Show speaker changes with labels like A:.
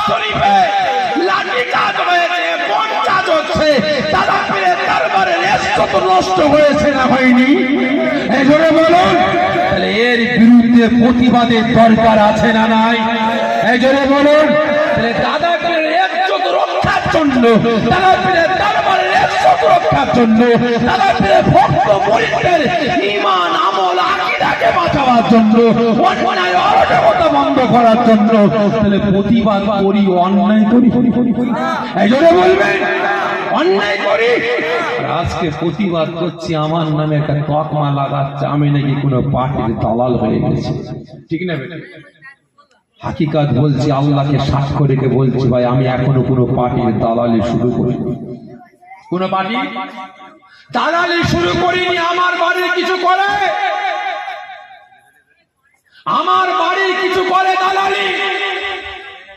A: শরীফে লাঠিচার্জ হয়েছে, বোমচার্জ হচ্ছে, দাদা পীরের দরবারের ইজ্জত নষ্ট হয়েছে না হয়নি? এই জোরে বলুন, তাহলে এর বিরুদ্ধে প্রতিবাদের দরকার আছে না নাই? এই জোরে বলুন, তাহলে দাদা পীরের ইজ্জত রক্ষার জন্য, দাদা পীরের দরবারের ইজ্জত রক্ষার জন্য, দাদা পীরের ভক্ত মুরিদদের ঈমান আমল আকীদাকে বাঁচাবার জন্য, অন্যায় অরাজকতা বন্ধ করার জন্য তাহলে প্রতিবাদ করি, অন্যায় করি। এই জন্য বলবেন অন্যায় করি। আজকে প্রতিবাদ করছি, আমার নামে একটা তকমা লাগাচ্ছে, আমি নাকি কোনো পার্টির দালাল হয়ে গেছি। ঠিক না বেটা? হাকিকাত বলছি, আল্লাহকে সাক্ষ্য রেখে বলছি, ভাই আমি এখনো কোনো পার্টির দালালি শুরু করিনি। কোন পার্টি দালালি শুরু করিনি। আমার বাড়ির কিছু করে, আমার বাড়ির কিছু করে দালালি,